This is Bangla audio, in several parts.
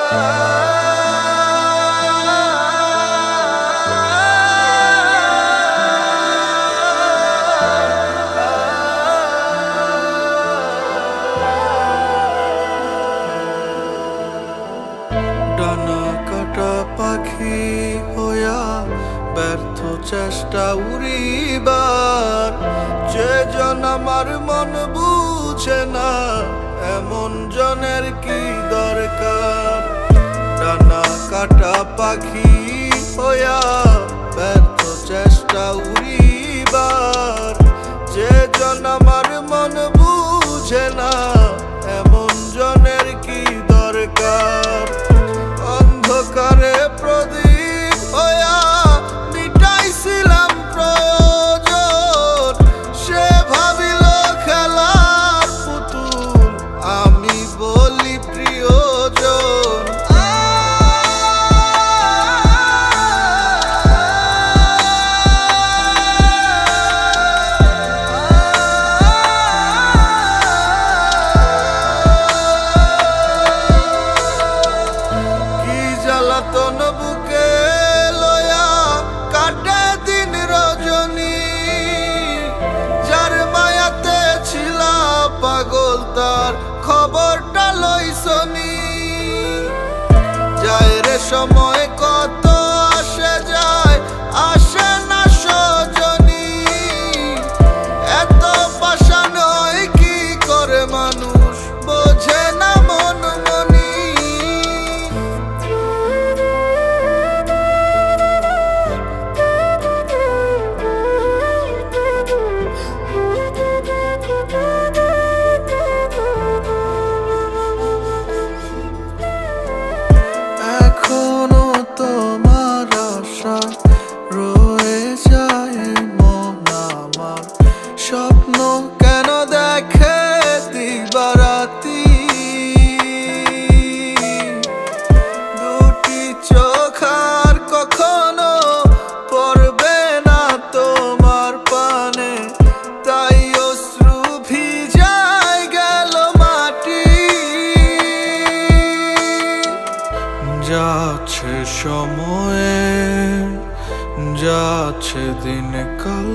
ডানা কাটা পাখি হইয়া ব্যর্থ চেষ্টা উড়িবার, যে জন আমার মন বুঝে না এমন জনের কি দরকার। ডানা কাটা পাখি হইয়া ব্যর্থ চেষ্টা উড়িবার, যে জন আমার মন বুঝে না এমন জনের কি দরকার। অন্ধকারে প্রদীপ হইয়া মিটাইছিলাম প্রয়োজন, সে ভাবিল খেলার পুতুল, আমি বলি প্রিয়জন। জ্বালাতন বুকে লয়া কাটে দিন রজনী, যার মায়াতে ছিলা পাগল তার খবরটা লইছনি। যায় রে সময় কত আসে যায়, আসে না সজনী, এত পাষাণ হয় কি করে মানুষ বোঝে না মন মনি। এখনো তোমার আশা রয়ে যায় মন আমার, স্বপ্ন কেন দেখে দিবারাতি, দুটি চোখ আর কখনো পড়বে না তোমার পানে, তাই অশ্রু ভিজায় গেল মাটি। যাচ্ছে সময়ে যাচ্ছে দিনকাল,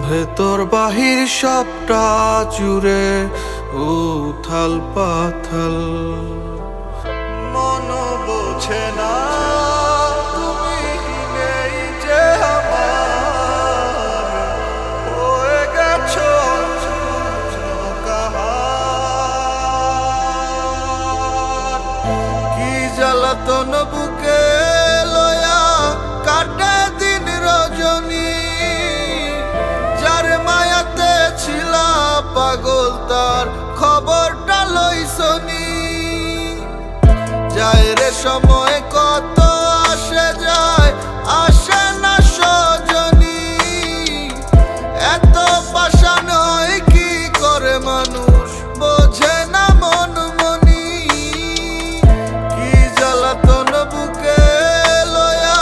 ভেতর বাহির সবটা জুড়ে উথাল পাথাল। মন বোঝে না তুমি নেই যে আমার, হয়ে গেছো জ্বালাতন বুকে লয়া কাটে দিন রজনী, যার মায়াতে ছিলা পাগল তার খবরটা লইছনি। যায় রে সময় কত আসে যায়, আসে না সজনী, এত পাষাণ হয় কি করে মানুষ বোঝে না মন মনি। জ্বালাতন বুকে লয়া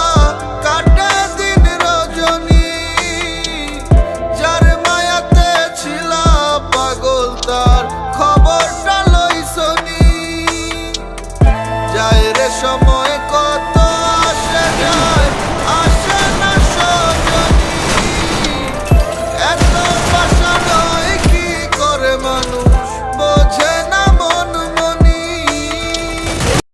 কাটে দিন রজনী, যার মায়াতে ছিলা পাগল তার খবরটা লইছনি। যায় রে সময়